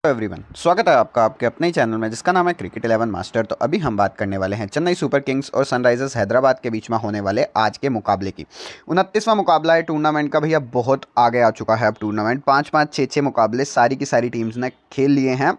Everyone, स्वागत है आपका आपके अपने ही चैनल में जिसका नाम है क्रिकेट 11 मास्टर। तो अभी हम बात करने वाले हैं चेन्नई सुपर किंग्स और सनराइजर्स हैदराबाद के बीच में होने वाले आज के मुकाबले की। 29वां मुकाबला है टूर्नामेंट का। भैया बहुत आगे आ चुका है अब टूर्नामेंट। 5-5, 6-6 मुकाबले सारी की सारी टीम्स ने खेल लिए हैं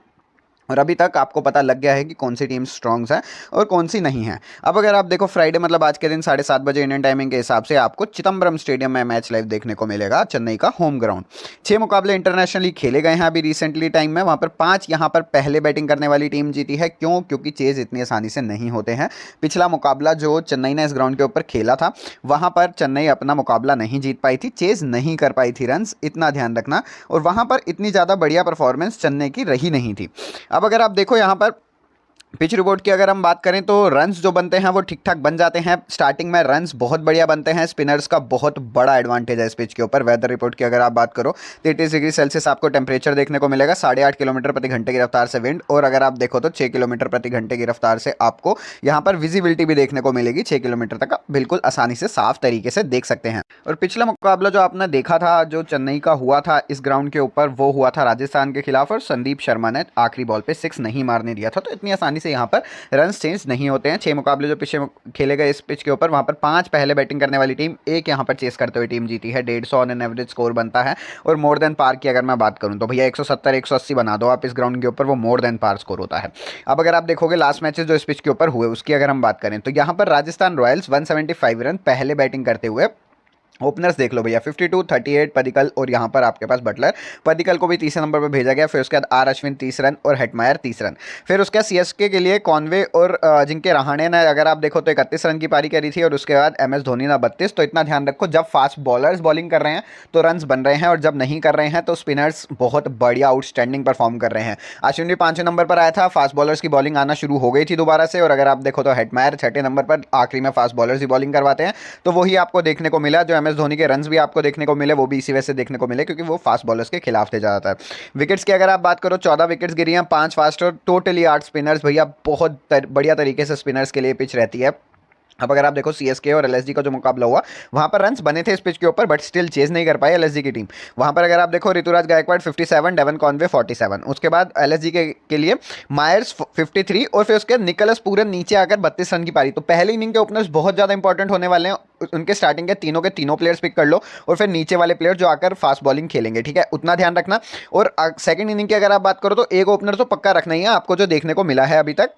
और अभी तक आपको पता लग गया है कि कौन सी टीम स्ट्रॉन्ग्स है और कौन सी नहीं है। अब अगर आप देखो फ्राइडे मतलब आज के दिन 7:30 बजे इंडियन टाइमिंग के हिसाब से आपको चिदम्बरम स्टेडियम में मैच लाइव देखने को मिलेगा, चेन्नई का होम ग्राउंड। 6 मुकाबले इंटरनेशनली खेले गए हैं अभी रिसेंटली टाइम में। वहाँ पर 5 यहाँ पर पहले बैटिंग करने वाली टीम जीती है। क्यों? क्योंकि चेज इतनी आसानी से नहीं होते हैं। पिछला मुकाबला जो चेन्नई ने इस ग्राउंड के ऊपर खेला था वहाँ पर चेन्नई अपना मुकाबला नहीं जीत पाई थी, चेज नहीं कर पाई थी रन्स, इतना ध्यान रखना। और वहाँ पर इतनी ज़्यादा बढ़िया परफॉर्मेंस चेन्नई की रही नहीं थी। अब अगर आप देखो यहाँ पर पिच रिपोर्ट की अगर हम बात करें तो रन्स जो बनते हैं वो ठीक ठाक बन जाते हैं। स्टार्टिंग में रन्स बहुत बढ़िया बनते हैं। स्पिनर्स का बहुत बड़ा एडवांटेज है इस पिच के ऊपर। वेदर रिपोर्ट की अगर आप बात करो 33 डिग्री सेल्सियस आपको टेम्परेचर देखने को मिलेगा। 8.5 किलोमीटर प्रति घंटे की रफ्तार से विंड, और अगर आप देखो तो 6 किलोमीटर प्रति घंटे की रफ्तार से आपको यहाँ पर विजिबिलिटी भी देखने को मिलेगी। 6 किलोमीटर तक आप बिल्कुल आसानी से साफ तरीके से देख सकते हैं। और पिछला मुकाबला जो आपने देखा था जो चेन्नई का हुआ था इस ग्राउंड के ऊपर, वो हुआ था राजस्थान के खिलाफ और संदीप शर्मा ने आखिरी बॉल पे 6 नहीं मारने दिया था। तो इतनी आसानी से यहाँ पर रन्स चेंज नहीं होते हैं। 6 मुकाबले जो पिछले खेले गए इस पिच के ऊपर, वहाँ पर 5 पहले बैटिंग करने वाली टीम, 1 यहाँ पर चेस करते हुए टीम जीती है। 150 ऑन एन एवरेज स्कोर बनता है। और मोर देन पार की अगर मैं बात करूँ तो भैया 170 180 बना दो आप इस ग्राउंड के ऊपर, वो मोर देन पार स्कोर होता है। अब अगर आप देखोगे लास्ट मैचेस जो इस पिच के ऊपर हुए उसकी अगर हम बात करें तो यहाँ पर राजस्थान रॉयल्स 175 रन पहले बैटिंग करते हुए। ओपनर्स देख लो भैया 52, 38 पदिकल, और यहाँ पर आपके पास बटलर। पदिकल को भी तीसरे नंबर पर भेजा गया। फिर उसके बाद आर अश्विन 30 रन और हेटमायर 30 रन। फिर उसके बाद सीएसके के लिए कॉनवे और जिनके रहाणे ने अगर आप देखो तो 31 रन की पारी करी थी, और उसके बाद एम एस धोनी ने 32। तो इतना ध्यान रखो जब फास्ट बॉलर्स बॉलिंग कर रहे हैं तो रन बन रहे हैं, और जब नहीं कर रहे हैं तो स्पिनर्स बहुत बढ़िया आउटस्टैंडिंग परफॉर्म कर रहे हैं। अश्विन भी 5वें नंबर पर आया था। फास्ट बॉलर्स की बॉलिंग आना शुरू हो गई थी दोबारा से, और अगर आप देखो तो हेटमायर 6ठे नंबर पर आखिरी में फास्ट बॉलर्स ही बॉलिंग करवाते हैं। तो वही आपको देखने को मिला। जो एम एस धोनी के रन भी आपको देखने को मिले वो भी इसी वजह से देखने को मिले क्योंकि वो फास्ट बॉलर्स के खिलाफ थे ज़्यादातर। विकेट्स की अगर आप बात करो 14 विकेट्स गिरी हैं, 5 फास्ट और टोटली 8 स्पिनर्स। भैया बहुत बढ़िया तरीके से स्पिनर्स के लिए पिच रहती है। अब अगर आप देखो सीएसके और एलएसजी का जो मुकाबला हुआ वहां पर रन्स बने थे इस पिच के ऊपर, बट स्टिल चेज नहीं कर पाई एलएसजी की टीम। वहां पर अगर आप देखो ऋतुराज गायकवाड़ 57, डेवन कॉनवे 47। उसके बाद एलएसजी के लिए मायर्स 53, और फिर उसके निकोलस पूरन नीचे आकर 32 रन की पारी। तो पहले इनिंग के ओपनर्स बहुत ज़्यादा इंपॉर्टेंट होने वाले हैं। उनके स्टार्टिंग के तीनों प्लेयर्स पिक कर लो, और फिर नीचे वाले प्लेयर जो आकर फास्ट बॉलिंग खेलेंगे, ठीक है, उतना ध्यान रखना। और सेकंड इनिंग की अगर आप बात करो तो एक ओपनर तो पक्का रखना ही है आपको, जो देखने को मिला है अभी तक।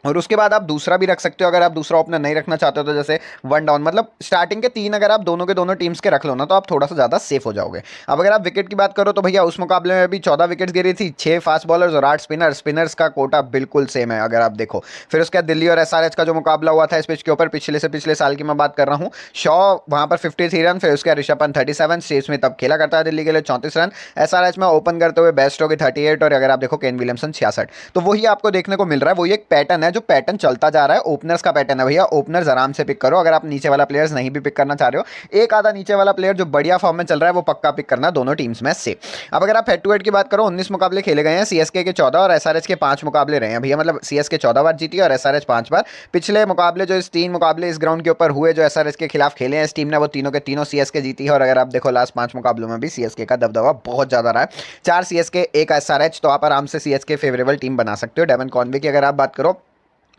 और उसके बाद आप दूसरा भी रख सकते हो अगर आप दूसरा ओपनर नहीं रखना चाहते हो तो, जैसे 1 डाउन, मतलब स्टार्टिंग के 3 अगर आप दोनों के दोनों टीम्स के रख लो ना तो आप थोड़ा सा ज़्यादा सेफ हो जाओगे। अब अगर आप विकेट की बात करो तो भैया उस मुकाबले में भी 14 विकेट्स गिरी थी, 6 फास्ट बॉलर्स और 8 स्पिनर्स। स्पिनर्स का कोटा बिल्कुल सेम है अगर आप देखो। फिर उसके बाद दिल्ली और एसआरएच का जो मुकाबला हुआ था इस पिच के ऊपर पिछले से पिछले साल की मैं बात कर रहा हूँ, शॉ वहाँ पर 53 रन। फिर उसके बाद ऋषभ पंत 37, स्टेज में तब खेला करता है दिल्ली के लिए 34 रन। एसआरएच में ओपन करते हुए बेस्ट हो गए 38, और अगर आप देखो केन विलियमसन 66। तो वही आपको देखने को मिल रहा है, वही एक पैटर्न है जो पैटर्न चलता जा रहा है। ओपनर्स का पैटर्न है भैया, ओपनर्स आराम से पिक करो। अगर आप नीचे वाला प्लेयर्स नहीं भी पिक करना चाह रहे हो, एक आधा नीचे वाला प्लेयर जो बढ़िया फॉर्म में चल रहा है वो पक्का पिक करना दोनों टीम्स में से। अब अगर आप हेड टू हेड की बात करो 19 मुकाबले खेले गए हैं, सीएसके के 14 और एसआरएच के 5 मुकाबले रहे हैं भैया। मतलब सीएसके 14 बार जीती और एसआरएच 5 बार। पिछले मुकाबले जो इस 3 मुकाबले इस ग्राउंड के ऊपर हुए जो एसआरएच के खिलाफ खेले हैं इस टीम ने, वो तीनों के तीनों सीएसके जीती है। और अगर आप देखो लास्ट 5 मुकाबलों में भी सीएसके का दबदबा बहुत ज्यादा रहा है, 4 सीएसके 1 एसआरएच। तो आप आराम से सीएसके फेवरेबल टीम बना सकते हो। डेवन कॉनवे की अगर आप बात करो,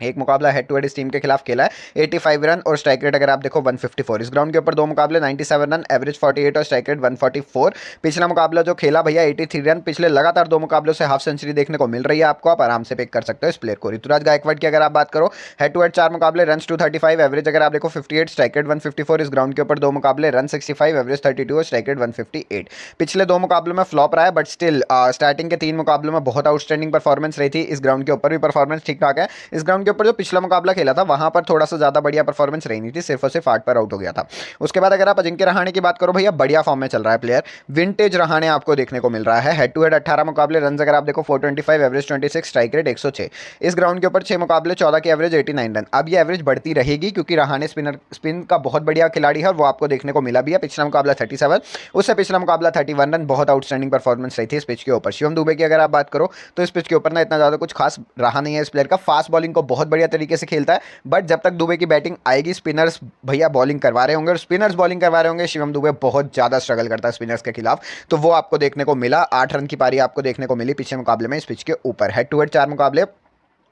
एक मुकाबला हेड टू हेड इस टीम के खिलाफ खेला है, 85 रन और स्ट्राइक रेट अगर आप देखो 154। इस ग्राउंड के ऊपर 2 मुकाबले 97 रन, एवरेज 48 और स्ट्राइक रेट 144। पिछला मुकाबला जो खेला भैया 83 रन। पिछले लगातार 2 मुकाबलों से हाफ सेंचुरी देखने को मिल रही है आपको, आप आराम से पिक कर सकते हो इस प्लेयर को। ऋतुराज गायकवाड़ की अगर आप बात करो हेड टू हेड 4 मुकाबले, रन 235, एवरेज अगर आप देखो 58, स्ट्राइक रेट 154। इस ग्राउंड के ऊपर 2 मुकाबले, रन 65, एवरेज 32 और स्ट्राइक रेट 158। पिछले 2 मुकाबलों में फ्लॉप रहा है, बट स्टिल स्टार्टिंग के 3 मुकाबलों में बहुत आउटस्टैंडिंग परफॉर्मेंस रही थी। इस ग्राउंड के ऊपर भी परफॉर्मेंस ठीक ठाक है। इस ग्राउंड के ऊपर जो पिछला मुकाबला खेला था वहां पर थोड़ा सा ज्यादा बढ़िया परफॉर्मेंस रही नहीं थी, सिर्फ और सिर्फ 8 पर आउट हो गया था। उसके बाद अगर आप अजिंक्य रहाणे की बात करो भैया, बढ़िया फॉर्म में चल रहा है प्लेयर, विंटेज रहाणे आपको देखने को मिल रहा है। हेड टू हेड 18 मुकाबले, रन अगर आप देखो 425, एवरेज 26, स्ट्राइक रेट 106। इस ग्राउंड के ऊपर 6 मुकाबले 14 की एवरेज 89 रन। अब ये एवरेज बढ़ती रहेगी क्योंकि रहाणे स्पिन का बहुत बढ़िया खिलाड़ी है और वो आपको देखने को मिला भी है। पिछला मुकाबला 37, उससे पिछला मुकाबला 31 रन, बहुत आउटस्टैंडिंग परफॉर्मेंस रही थी इस पिच के ऊपर। शिवम दुबे की अगर आप बात करो तो इस पिच के ऊपर ना इतना ज्यादा कुछ खास रहा नहीं है इस प्लेयर का। फास्ट बॉलिंग को बहुत बढ़िया तरीके से खेलता है, बट जब तक दुबे की बैटिंग आएगी स्पिनर्स भैया बॉलिंग करवा रहे होंगे और स्पिनर्स बॉलिंग करवा रहे होंगे, शिवम दुबे बहुत ज़्यादा स्ट्रगल करता है स्पिनर्स के खिलाफ। तो वो आपको देखने को मिला, 8 रन की पारी आपको देखने को मिली पिछले मुकाबले में इस पिच के ऊपर। हेड टू हेड 4 मुकाबले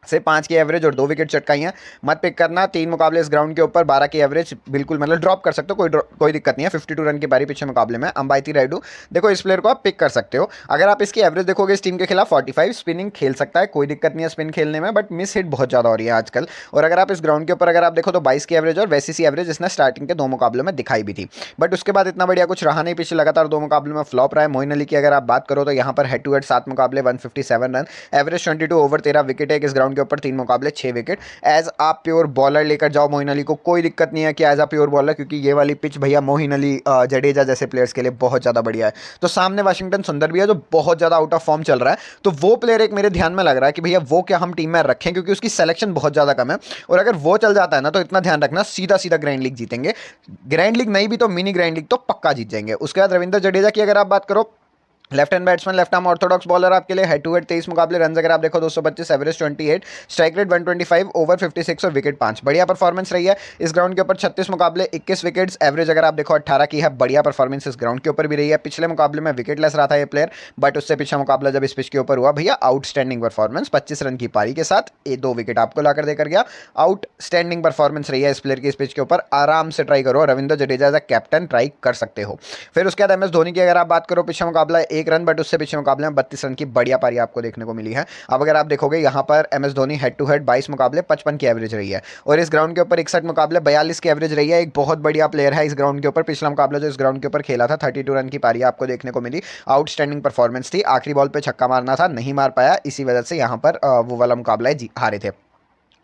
से 5 की एवरेज और 2 विकेट चटकाई हैं। मत पिक करना, 3 मुकाबले इस ग्राउंड के ऊपर 12 की एवरेज, बिल्कुल मतलब ड्रॉप कर सकते हो, कोई दिक्कत नहीं है। 52 रन की पारी पिछले मुकाबले में अंबाती रायडू, देखो इस प्लेयर को आप पिक कर सकते हो। अगर आप इसकी एवरेज देखोगे इस टीम के खिलाफ 45, स्पिनिंग खेल सकता है, कोई दिक्कत नहीं है स्पिन खेलने में, बट मिस हिट बहुत ज़्यादा हो रही है आजकल। और अगर आप इस ग्राउंड के ऊपर अगर आप देखो तो 22 की एवरेज और वैसी सी एवरेज इसने स्टार्टिंग के 2 मुकाबलों में दिखाई भी थी, बट उसके बाद इतना बढ़िया कुछ रहा नहीं, पिछले लगातार 2 मुकाबलों में फ्लॉप रहा है। मोइन अली की अगर आप बात करो तो यहाँ पर हेड टू हेड 7 मुकाबले 157 रन, एवरेज 22 ओवर 13 विकेट है इस ग्राउंड के ऊपर, 3 मुकाबले 6 विकेट। एज आप प्योर बॉलर लेकर जाओ मोइन अली को, कोई दिक्कत नहीं है कि एज आ प्योर बॉलर, क्योंकि ये वाली पिच भैया मोइन अली जडेजा जैसे प्लेयर्स के लिए बहुत ज़्यादा बढ़िया है। तो सामने वाशिंगटन सुंदर भी है जो बहुत ज़्यादा आउट ऑफ फॉर्म चल रहा है, तो वो प्लेयर एक मेरे ध्यान में लग रहा है कि भैया वो क्या हम टीम में रखें, क्योंकि उसकी सिलेक्शन बहुत ज़्यादा कम है। और अगर वो चल जाता है ना तो इतना ध्यान रखना सीधा सीधा ग्रैंड लीग जीतेंगे, ग्रैंड लीग नहीं भी तो मिनी ग्रैंड लीग तो पक्का जीत जाएंगे। उसके बाद रविंद्र जडेजा की अगर आप बात करो, left hand batsman, left arm Orthodox bowler आपके लिए, हेड टू हेड 23 मुकाबले, रन अगर आप देखो 225, एवरेज 28, स्ट्राइक रेट 125, ओवर 56 और विकेट 5, बढ़िया परफॉर्मेंस रही है इस ग्राउंड के ऊपर। 36 मुकाबले 21 विकेट्स, एवरेज अगर आप देखो 18 की है, बढ़िया परफॉर्मेंस इस ग्राउंड के ऊपर भी रही है। पिछले मुकाबले में विकेटलेस रहा था ये प्लेयर, बट उससे पिछला मुकाबला जब इस पिच के ऊपर हुआ भैया आउटस्टैंडिंग परफॉर्मेंस, 25 रन की पारी के साथ 2 विकेट आपको लाकर देकर गया। आउटस्टैंडिंग परफॉर्मेंस रही है इस प्लेयर की इस पिच के ऊपर, आराम से ट्राई करो, Ravindra Jadeja as a captain try कर सकते हो। फिर उसके बाद MS धोनी की अगर आप बात करो, पिछला मुकाबला 1 रन, बट उससे मुकाबले में 32 रन की बढ़िया पारी आपको देखने को मिली है। अब अगर आप देखोगे यहाँ पर MS Dhoni head to head 22 मुकाबले 55 की एवरेज रही है, और इस ग्राउंड के ऊपर 61 मुकाबले 42 की एवरेज रही है। एक बहुत बढ़िया प्लेयर है इस ग्राउंड के ऊपर, पिछला मुकाबला जो इस ग्राउंड के ऊपर खेला था 32 रन की पारी आपको देखने को मिली, आउटस्टैंडिंग परफॉर्मेंस थी। आखिरी बॉल पे छक्का मारना था, नहीं मार पाया, इसी वजह से यहाँ पर वो वाला मुकाबला हारे थे।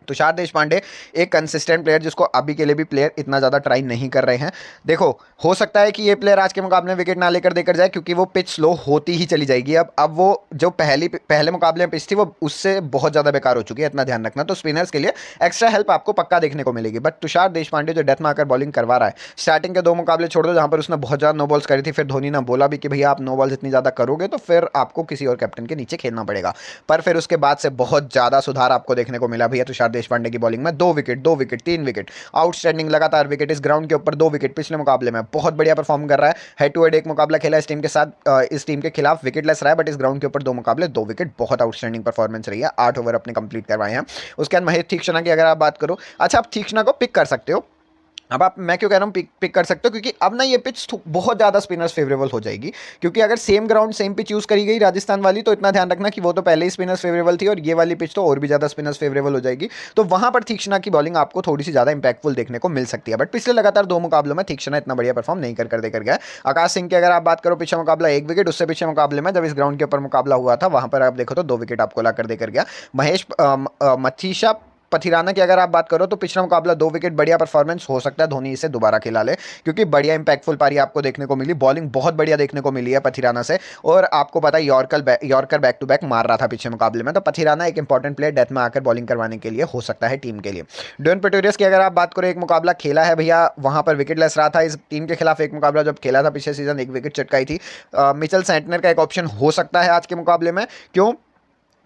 तुषार देशपांडे एक कंसिस्टेंट प्लेयर जिसको अभी के लिए भी प्लेयर इतना ज़्यादा ट्राई नहीं कर रहे हैं। देखो हो सकता है कि ये प्लेयर आज के मुकाबले में विकेट ना लेकर देकर जाए, क्योंकि वो पिच स्लो होती ही चली जाएगी। अब वो जो पहले मुकाबले में पिच थी वो उससे बहुत ज़्यादा बेकार हो चुकी है, इतना ध्यान रखना। तो स्पिनर्स के लिए एक्स्ट्रा हेल्प आपको पक्का देखने को मिलेगी, बट तुषार देशपांडे जो डेथ में आकर बॉलिंग करवा रहा है, स्टार्टिंग के 2 मुकाबले छोड़ दो जहाँ पर उसने बहुत ज़्यादा नो बॉल्स करी थी, फिर धोनी ने बोला भी कि भैया आप नो बॉल्स इतनी ज़्यादा करोगे तो फिर आपको किसी और कैप्टन के नीचे खेलना पड़ेगा, पर फिर उसके बाद से बहुत ज़्यादा सुधार आपको देखने को मिला भैया तुषार देशपांडे की बॉलिंग में। 2 विकेट 2 विकेट 3 विकेट, आउटस्टैंडिंग लगातार विकेट इस ग्राउंड के ऊपर, 2 विकेट पिछले मुकाबले में, बहुत बढ़िया परफॉर्म कर रहा है। हेड टू हेड 1 मुकाबला खेला इस टीम के साथ, इस टीम के खिलाफ विकेटलेस रहा है, बट इस ग्राउंड के ऊपर 2 मुकाबले 2 विकेट, बहुत आउटस्टैंडिंग परफॉर्मेंस रही है। 8 ओवर अपने कंप्लीट करवाए हैं। उसके बाद महेश तीक्षणा की अगर आप बात करो, अच्छा आप तीक्षणा को पिक कर सकते हो। अब आप, मैं क्यों कह रहा हूँ पिक कर सकते हो, क्योंकि अब ना ये पिच बहुत ज़्यादा स्पिनर्स फेवरेबल हो जाएगी, क्योंकि अगर same ground same pitch use करी गई राजस्थान वाली, तो इतना ध्यान रखना कि वो तो पहले ही स्पिनर्स फेवरेबल थी और ये वाली पिच तो और भी ज़्यादा स्पिनर्स फेवरेबल हो जाएगी। तो वहाँ पर तीक्षणा की बॉलिंग आपको थोड़ी सी ज़्यादा इंपैक्टफुल देखने को मिल सकती है, बट पिछले लगातार 2 मुकाबलों में तीक्षणा इतना बढ़िया परफॉर्म नहीं कर देकर गया। आकाश सिंह की अगर आप बात करो, पिछला मुकाबला 1 विकेट, उससे पिछले मुकाबले में जब इस ग्राउंड के ऊपर मुकाबला हुआ था वहाँ पर आप देखो तो 2 विकेट आपको ला कर देकर गया। महेश मथीशा पथिराना की अगर आप बात करो तो पिछला मुकाबला 2 विकेट, बढ़िया परफॉर्मेंस, हो सकता है धोनी इसे दोबारा खिला ले, क्योंकि बढ़िया इंपैक्टफुल पारी आपको देखने को मिली, बॉलिंग बहुत बढ़िया देखने को मिली है पथिराना से, और आपको पता है यॉर्कर बैक टू बैक मार रहा था पिछले मुकाबले में। तो पथिराना एक इंपॉर्टेंट प्लेयर डेथ में आकर बॉलिंग करवाने के लिए हो सकता है टीम के लिए। डोन पेटोरियस की अगर आप बात करो, 1 मुकाबला खेला है भैया, वहां पर विकेटलेस रहा था इस टीम के खिलाफ। 1 मुकाबला जब खेला था पिछले सीजन 1 विकेट चटकाई थी। मिचेल सेंटनर का एक ऑप्शन हो सकता है आज के मुकाबले में, क्यों,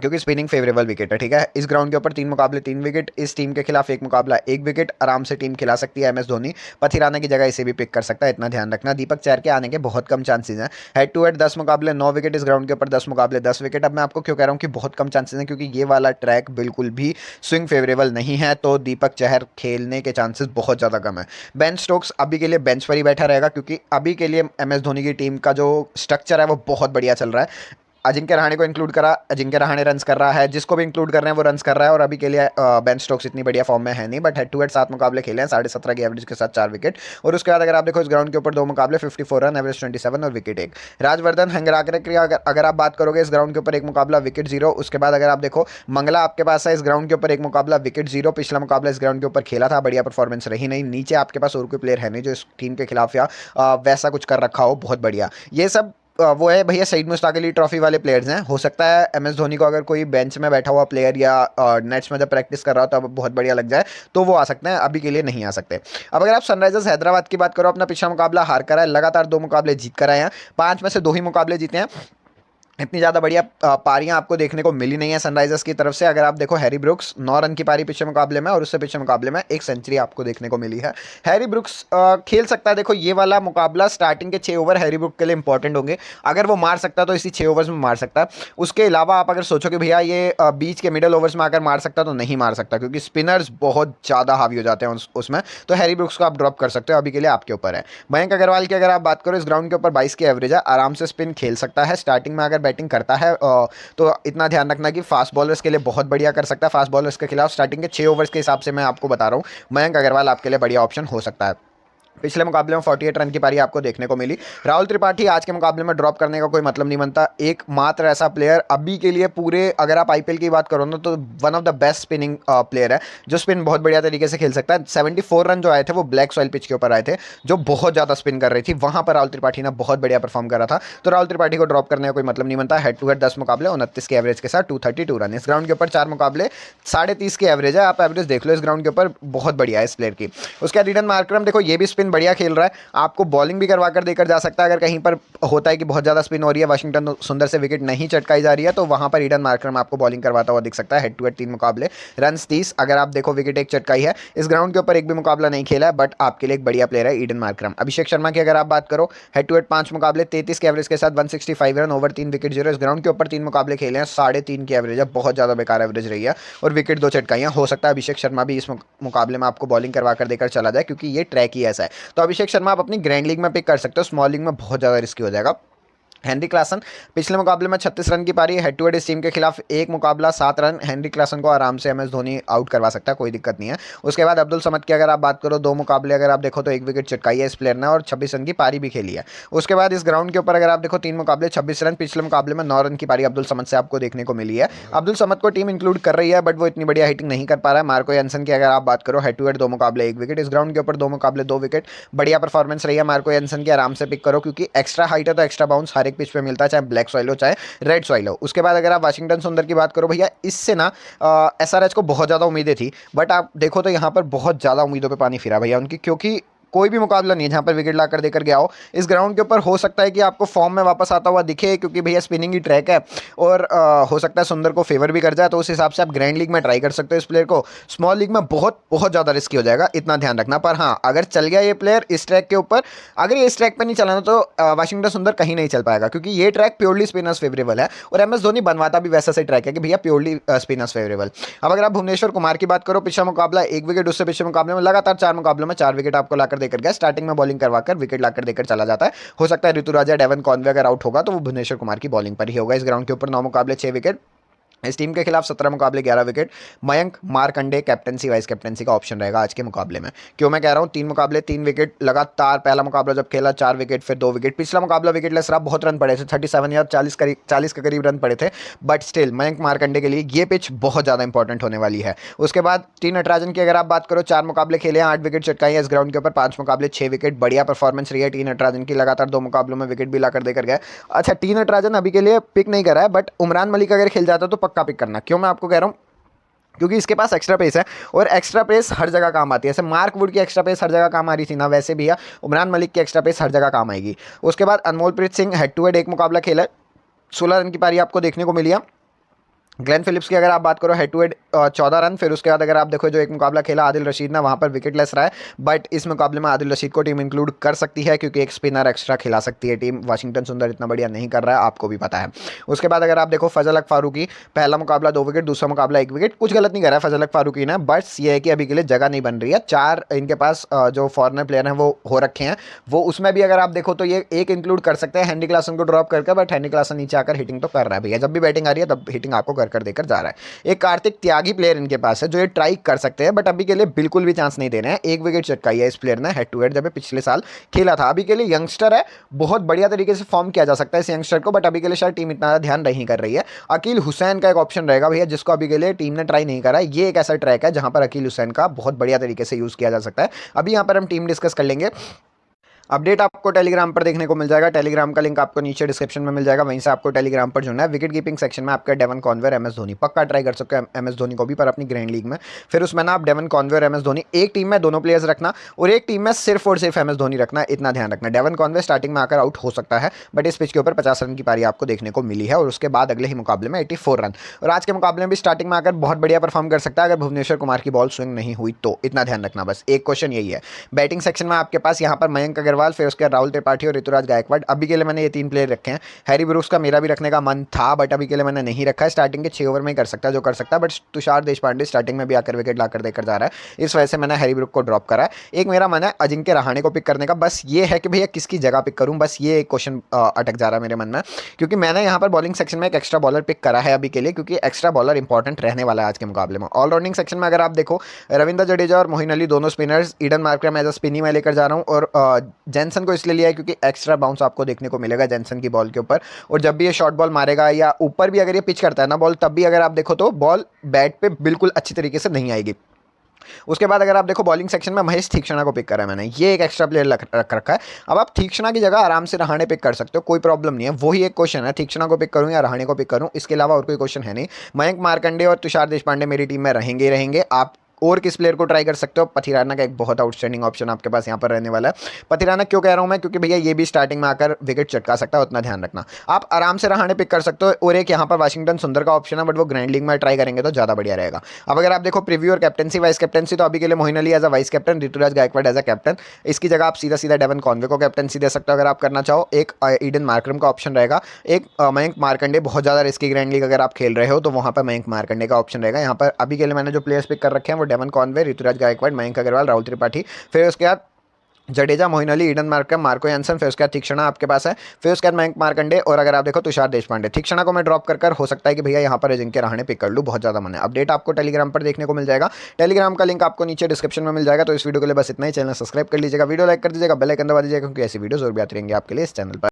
क्योंकि स्पिनिंग फेवरेबल विकेट है, ठीक है। इस ग्राउंड के ऊपर 3 मुकाबले 3 विकेट, इस टीम के खिलाफ 1 मुकाबला 1 विकेट, आराम से टीम खिला सकती है MS धोनी। पथिराना की जगह इसे भी पिक कर सकता है, इतना ध्यान रखना। दीपक चहर के आने के बहुत कम चांसेस हैं। हेड टू हेड 10 मुकाबले 9 विकेट, इस ग्राउंड के ऊपर 10 मुकाबले 10 विकेट। अब मैं आपको क्यों कह रहा हूँ कि बहुत कम चांसेस हैं, क्योंकि ये वाला ट्रैक बिल्कुल भी स्विंग फेवरेबल नहीं है, तो दीपक चहर खेलने के चांसेस बहुत ज़्यादा कम है। बेन स्टोक्स अभी के लिए बेंच पर ही बैठा रहेगा, क्योंकि अभी के लिए MS धोनी की टीम का जो स्ट्रक्चर है वो बहुत बढ़िया चल रहा है। अजिंक्य रहाणे को इंक्लूड करा, अजिंक्य रहाणे रन्स कर रहा है, जिसको भी इंक्लूड कर रहे हैं वो रन्स कर रहा है, और अभी के लिए बेन स्टोक्स इतनी बढ़िया फॉर्म में है नहीं, बट हेड टू हेड 7 मुकाबले खेले हैं, 17.5 की एवरेज के साथ 4 विकेट। और उसके बाद अगर आप देखो इस ग्राउंड के ऊपर 2 मुकाबले 54 रन, एवरेज 27 और विकेट 1। राजवर्धन हंगराकर की अगर आप बात करोगे, इस ग्राउंड के ऊपर 1 मुकाबला विकेट 0। उसके बाद अगर आप देखो मंगला आपके पास है, इस ग्राउंड के ऊपर 1 मुकाबला विकेट 0, पिछला मुकाबला इस ग्राउंड के ऊपर खेला था, बढ़िया परफॉर्मेंस रही नहीं। नीचे आपके पास और कोई प्लेयर है नहीं जो इस टीम के खिलाफ या वैसा कुछ कर रखा हो बहुत बढ़िया। ये सब वो है भैया सईद मुश्ताक अली ट्रॉफी वाले प्लेयर्स हैं। हो सकता है MS धोनी को अगर कोई बेंच में बैठा हुआ प्लेयर या नेट्स में जब प्रैक्टिस कर रहा हो तो बहुत बढ़िया लग जाए तो वो आ सकते हैं, अभी के लिए नहीं आ सकते। अब अगर आप सनराइजर्स हैदराबाद की बात करो, अपना पिछला मुकाबला हार कर है, लगातार 2 मुकाबले जीत कर आए हैं, 5 में से 2 ही मुकाबले जीते हैं। इतनी ज़्यादा बढ़िया पारियां आपको देखने को मिली नहीं है सनराइजर्स की तरफ से। अगर आप देखो हैरी ब्रुक्स 9 रन की पारी पिछले मुकाबले में और उससे पिछले मुकाबले में एक सेंचुरी आपको देखने को मिली है। हैरी ब्रुक्स खेल सकता है। देखो ये वाला मुकाबला स्टार्टिंग के 6 ओवर हैरी ब्रुक के लिए इंपॉर्टेंट होंगे। अगर वो मार सकता है तो इसी 6 ओवर्स में मार सकता है। उसके अलावा आप अगर सोचो कि भैया ये बीच के मिडल ओवर्स में आकर मार सकता तो नहीं मार सकता, क्योंकि स्पिनर्स बहुत ज़्यादा हावी हो जाते हैं उसमें। तो हैरी ब्रुक्स को आप ड्रॉप कर सकते हो, अभी के लिए आपके ऊपर है। मयंक अग्रवाल की अगर आप बात करो, इस ग्राउंड के ऊपर 22 की एवरेज है, आराम से स्पिन खेल सकता है। स्टार्टिंग में अगर बैटिंग करता है तो इतना ध्यान रखना कि फास्ट बॉलर्स के लिए बहुत बढ़िया कर सकता है। फास्ट बॉलर्स के खिलाफ स्टार्टिंग के 6 ओवर्स के हिसाब से मैं आपको बता रहा हूँ, मयंक अग्रवाल आपके लिए बढ़िया ऑप्शन हो सकता है। पिछले मुकाबले में 48 रन की पारी आपको देखने को मिली। राहुल त्रिपाठी आज के मुकाबले में ड्रॉप करने का कोई मतलब नहीं बनता। एक मात्र ऐसा प्लेयर अभी के लिए पूरे, अगर आप आईपीएल की बात करो ना, तो one of the best spinning player है, जो स्पिन बहुत बढ़िया तरीके से खेल सकता है। 74 रन जो आए थे वो ब्लैक सॉइल पिच के ऊपर आए थे, जो बहुत ज़्यादा स्पिन कर रही थी। वहां पर राहुल त्रिपाठी ने बहुत बढ़िया परफॉर्म करा था। तो राहुल त्रिपाठी को ड्रॉप करने का कोई मतलब नहीं बनता। हेड टू हेड 10 मुकाबले 29 के एवरेज के साथ 232 रन। इस ग्राउंड के ऊपर 4 मुकाबले 30.5 की एवरेज है। आप एवरेज देख लो इस ग्राउंड के ऊपर, बहुत बढ़िया है इस प्लेयर की। उसके बाद ईडन मार्करम, देखो ये भी स्पिन बढ़िया खेल रहा है, आपको बॉलिंग भी करवा कर देकर जा सकता है। अगर कहीं पर होता है कि बहुत ज़्यादा स्पिन हो रही है, वाशिंगटन सुंदर से विकेट नहीं चटकाई जा रही है, तो वहां पर ईडन मार्करम आपको बॉलिंग करवाता हुआ दिख सकता है। हेड टू हेड 3 मुकाबले, रन 30। अगर आप देखो विकेट एक चटकाई है। इस ग्राउंड के ऊपर एक भी मुकाबला नहीं खेला है, बट आपके लिए एक बढ़िया प्लेयर है ईडन मार्करम। अभिषेक शर्मा की अगर आप बात करो, हेड टू हेड 5 मुकाबले 33 के एवरेज के साथ 165 रन, ओवर 3 विकेट 0। इस ग्राउंड के ऊपर 3 मुकाबले खेले हैं, 3.5 की एवरेज है, बहुत ज़्यादा बेकार एवरेज रही है, और विकेट 2 चटकाइयाँ। हो सकता है अभिषेक शर्मा भी इस मुकाबले में आपको बॉलिंग करवा कर देकर चला जाए, क्योंकि ये ट्रैक ही ऐसा है। तो अभिषेक शर्मा आप अपनी ग्रैंड लीग में पिक कर सकते हो, स्मॉल लीग में बहुत ज़्यादा रिस्की हो जाएगा। हेनरी क्लासन पिछले मुकाबले में 36 रन की पारी, हेड टू हेड इस टीम के खिलाफ एक मुकाबला 7 रन। हेनरी क्लासन को आराम से एमएस धोनी आउट करवा सकता है, कोई दिक्कत नहीं है। उसके बाद अब्दुल समद की अगर आप बात करो, 2 मुकाबले अगर आप देखो तो 1 विकेट चटकाई है इस प्लेयर ने, और 26 रन की पारी भी खेली है। उसके बाद इस ग्राउंड के ऊपर अगर आप देखो 3 मुकाबले 26 रन, पिछले मुकाबले में 9 रन की पारी अब्दुल समद से आपको देखने को मिली है। अब्दुल समद को टीम इंक्लूड कर रही है, बट वो इतनी बढ़िया हिटिंग नहीं कर पा रहा है। मार्को यानसन की अगर आप बात करो, हेड टू हेड 2 मुकाबले 1 विकेट, इस ग्राउंड के ऊपर 2 मुकाबले 2 विकेट, बढ़िया परफॉर्मेंस रही है मार्को यानसन की। आराम से पिक करो, क्योंकि एक्स्ट्रा हाइट है तो एक्स्ट्रा बाउंस हर एक पिच पे मिलता है, चाहे ब्लैक सॉइल हो चाहे रेड सॉइल हो। उसके बाद अगर आप वाशिंगटन सुंदर की बात करो, भैया इससे ना एसआरएच को बहुत ज़्यादा उम्मीदें थी, बट आप देखो तो यहाँ पर बहुत ज़्यादा उम्मीदों पे पानी फिरा भैया उनकी, क्योंकि कोई भी मुकाबला नहीं है जहाँ पर विकेट ला कर देकर गया हो। इस ग्राउंड के ऊपर हो सकता है कि आपको फॉर्म में वापस आता हुआ दिखे, क्योंकि भैया स्पिनिंग ही ट्रैक है, और हो सकता है सुंदर को फेवर भी कर जाए। तो उस हिसाब से आप ग्रैंड लीग में ट्राई कर सकते हो इस प्लेयर को। स्मॉल लीग में बहुत बहुत ज़्यादा रिस्की हो जाएगा, इतना ध्यान रखना। पर हाँ, अगर चल गया ये प्लेयर इस ट्रैक के ऊपर, अगर ये इस ट्रैक पर नहीं चलाना तो वाशिंगटन सुंदर कहीं नहीं चल पाएगा, क्योंकि ये ट्रैक प्योरली स्पिनर्स फेवरेबल है, और एमएस धोनी बनवाता भी वैसा से ट्रैक है कि भैया प्योरली स्पिनर्स फेवरेबल। अब अगर आप भुवनेश्वर कुमार की बात करो, पिछला मुकाबला 1 विकेट, उससे पिछले मुकाबले में लगातार 4 मुकाबलों में 4 विकेट आपको लाकर देकर गया। स्टार्टिंग में बॉलिंग करवाकर विकेट लाकर देकर चला जाता है। हो सकता है ऋतुराजा डेवन कॉनवे अगर आउट होगा तो वो भुवनेश्वर कुमार की बॉलिंग पर ही होगा। इस ग्राउंड के ऊपर 9 मुकाबले 6 विकेट, इस टीम के खिलाफ 17 मुकाबले 11 wicket. Mayank Markande captaincy vice captaincy का ऑप्शन रहेगा आज के मुकाबले में। क्यों मैं कह रहा हूँ 3 मुकाबले 3 विकेट लगातार। पहला मुकाबला जब खेला 4 विकेट, फिर 2 विकेट। पिछला मुकाबला विकेटलेस रहा, बहुत रन पड़े थे, 37 या 40 के करीब रन पड़े थे, बट स्टिल मयंक मार्कंडे के लिए ये पिच बहुत ज़्यादा इंपॉर्टेंट होने वाली है। उसके बाद टी नटराजन की अगर आप बात करो, 4 मुकाबले खेले हैं, 8 विकेट चटकाई है इस ग्राउंड के ऊपर, 5 मुकाबले 6 विकेट, बढ़िया परफॉर्मेंस रही है टी नटराजन की। लगातार 2 मुकाबलों में विकेट भी लाकर देकर गए। अच्छा, टी नटराजन अभी के लिए पिक नहीं कर रहा है, बट उमरान मलिक अगर खेल जाता तो पक्का पिक करना। क्यों मैं आपको कह रहा हूँ, क्योंकि इसके पास एक्स्ट्रा पेस है, और एक्स्ट्रा पेस हर जगह काम आती है। जैसे मार्क वुड की एक्स्ट्रा पेस हर जगह काम आ रही थी ना, वैसे भी है उमरान मलिक की एक्स्ट्रा पेस हर जगह काम आएगी। उसके बाद Anmolpreet Singh head to head 1 मुकाबला खेला है, 16 रन की पारी आपको देखने को मिली है। ग्लेन फिलिप्स की अगर आप बात करो, हेड टू हेड 14 रन। फिर उसके बाद अगर आप देखो जो 1 मुकाबला खेला आदिल रशीद ने, वहाँ पर विकेटलेस रहा है, बट इस मुकाबले में आदिल रशीद को टीम इंक्लूड कर सकती है, क्योंकि एक स्पिनर एक्स्ट्रा खिला सकती है टीम। वाशिंगटन सुंदर इतना बढ़िया नहीं कर रहा है, आपको भी पता है। उसके बाद अगर आप देखो फजल हक फारूकी, पहला मुकाबला 2 विकेट, दूसरा मुकाबला 1 विकेट। कुछ गलत नहीं कर रहा है फजल हक फारूकी ने, बट ये है कि अभी के लिए जगह नहीं बन रही है। 4 इनके पास जो फॉरनर प्लेयर हैं वो हो रखे हैं, वो उसमें भी अगर आप देखो तो ये एक इंक्लूड कर सकते हैं हेनरी क्लासन को ड्रॉप करके, बट हेनरी क्लासन नीचे आकर हिटिंग तो कर रहा है भैया। जब भी बैटिंग आ रही है तब हिटिंग आपको कर देकर जा रहा है। एक कार्तिक त्यागी प्लेयर इनके पास है जो ये ट्राई कर सकते हैं, बट अभी के लिए बिल्कुल भी चांस नहीं दे रहे हैं। 1 विकेट चटकाई है इस प्लेयर ने हेड टू हेड, जब पिछले साल खेला था। अभी के लिए यंगस्टर है, बहुत बढ़िया तरीके से फॉर्म किया जा सकता है इस यंगस्टर को, बट अभी के लिए शायद टीम इतना ध्यान नहीं कर रही है। अकील हुसैन का एक ऑप्शन रहेगा भैया, जिसको अभी के लिए टीम ने ट्राई नहीं करा है। ये एक ऐसा ट्रैक है जहां पर अकील हुसैन का बहुत बढ़िया तरीके से यूज किया जा सकता है। अभी यहां पर हम टीम डिस्कस कर लेंगे। अपडेट आपको टेलीग्राम पर देखने को मिल जाएगा। टेलीग्राम का लिंक आपको नीचे डिस्क्रिप्शन में मिल जाएगा, वहीं से आपको टेलीग्राम पर जुड़ना है। विकेट कीपिंग सेक्शन में आपका डेवन कॉन्वे, एमएस धोनी पक्का ट्राई कर सकते हो, एमएस धोनी को भी, पर अपनी ग्रैंड लीग में। फिर उसमें ना आप डेवन कॉन्वे और एमएस धोनी, एक टीम में दोनों प्लेयर्स रखना और एक टीम में सिर्फ और सिर्फ एमएस धोनी रखना, इतना ध्यान रखना। डेवन कॉन्वे स्टार्टिंग में आकर आउट हो सकता है, बट इस पिच के ऊपर 50 रन की पारी आपको देखने को मिली है और उसके बाद अगले ही मुकाबले में 84 रन। और आज के मुकाबले में भी स्टार्टिंग में आकर बहुत बढ़िया परफॉर्म कर सकता है अगर भुवनेश्वर कुमार की बॉल स्विंग नहीं हुई तो, इतना ध्यान रखना। बस एक क्वेश्चन यही है। बैटिंग सेक्शन में आपके पास यहाँ पर मयंक अग्रवाल, फिर उसके राहुल त्रिपाठी और ऋतुराज गायकवाड़। अभी के लिए मैंने ये 3 प्लेयर रखे हैं। हैरी ब्रूक्स का मेरा भी रखने का मन था, बट अभी के लिए मैंने नहीं रखा है। स्टार्टिंग के 6 ओवर में ही कर सकता है जो कर सकता है, बट तुषार देशपांडे स्टार्टिंग में भी आकर विकेट लाकर देकर जा रहा है, इस वजह से मैंने हैरी ब्रूक को ड्रॉप करा है। एक मेरा मन है अजिंक्य रहाणे को पिक करने का, बस ये है कि भैया किसकी जगह पिक करूं, बस ये एक क्वेश्चन अटक जा रहा है मेरे मन में, क्योंकि मैंने यहाँ पर बॉलिंग सेक्शन में एक एक्स्ट्रा बॉलर पिक करा है अभी के लिए, क्योंकि एक्स्ट्रा बॉलर इंपॉर्टेंट रहने वाला है आज के मुकाबले में। ऑलराउंडिंग सेक्शन में अगर आप देखो, रविंद्र जडेजा और मोइन अली दोनों spinners, Aiden Markram as a स्पिनी में लेकर जा रहा हूँ, और जेनसन को इसलिए लिया है क्योंकि एक्स्ट्रा बाउंस आपको देखने को मिलेगा जेनसन की बॉल के ऊपर, और जब भी ये शॉर्ट बॉल मारेगा या ऊपर भी अगर ये पिच करता है ना बॉल, तब भी अगर आप देखो तो बॉल बैट पे बिल्कुल अच्छी तरीके से नहीं आएगी। उसके बाद अगर आप देखो बॉलिंग सेक्शन में महेश तीक्ष्णा को पिक करा है मैंने, ये एक एक्स्ट्रा प्लेयर रख रखा है। अब आप तीक्ष्णा की जगह आराम से रहाणे पिक कर सकते हो, कोई प्रॉब्लम नहीं है। वही एक क्वेश्चन है, तीक्ष्णा को पिक करूं या रहाणे को पिक करूं, इसके अलावा और कोई क्वेश्चन है नहीं। मयंक मार्कंडे और तुषार देशपांडे मेरी टीम में रहेंगे ही रहेंगे। आप और किस प्लेयर को ट्राई कर सकते हो, पथिराना का एक बहुत आउटस्टैंडिंग ऑप्शन आपके पास यहाँ पर रहने वाला है। पथिराना क्यों कह रहा हूँ मैं, क्योंकि भैया ये भी स्टार्टिंग में आकर विकेट चटका सकता है, उतना ध्यान रखना। आप आराम से रहाणे पिक कर सकते हो, और एक यहाँ पर वाशिंगटन सुंदर का ऑप्शन है, बट वो ग्रैंड लीग में ट्राई करेंगे तो ज़्यादा बढ़िया रहेगा। अब अगर आप देखो प्रीव्यू और कैप्टनसी वाइस कैप्टनसी, तो अभी के लिए Moeen Ali as a vice captain, Ruturaj Gaikwad as a captain. इसकी जगह आप सीधा सीधा डेवन कॉन्वे को कैप्टनसी दे सकते हो अगर आप करना चाहो। एक ईडन मार्करम का ऑप्शन रहेगा, एक मयंक मार्कंडे, बहुत ज़्यादा रिस्की ग्रैंड लीग अगर आप खेल रहे हो तो वहाँ पर मयंक मार्कंडे का ऑप्शन रहेगा। यहाँ पर अभी के लिए मैंने जो प्लेयर्स पिक कर रखे हैं वो डेवन कॉन्वे, ऋतुराज गायकवाड़, मयंक अग्रवाल, राहुल त्रिपाठी, फिर उसके बाद Jadeja, Moeen Ali, Aiden Markram, Marco Jansen, फिर उसके बाद तीक्ष्णा आपके पास है, फिर उसके बाद मयंक मार्कंडे, और अगर आप देखो तुषार देशपांडे। तीक्ष्णा को मैं ड्रॉप कर हो सकता है कि भैया यहाँ पर अजिंक्य रहाणे पिक कर लूँ, बहुत ज़्यादा मन है। अपडेट आपको टेलीग्राम पर देखने को मिल जाएगा, टेलीग्राम का लिंक आपको नीचे डिस्क्रिप्शन में मिल जाएगा। तो इस वीडियो के लिए बस इतना ही। चैनल सब्सक्राइब कर लीजिएगा, वीडियो लाइक कर दीजिएगा, बेल आइकन दबा दीजिएगा, क्योंकि ऐसी वीडियोस और भी आती रहेंगी आपके लिए इस चैनल पर।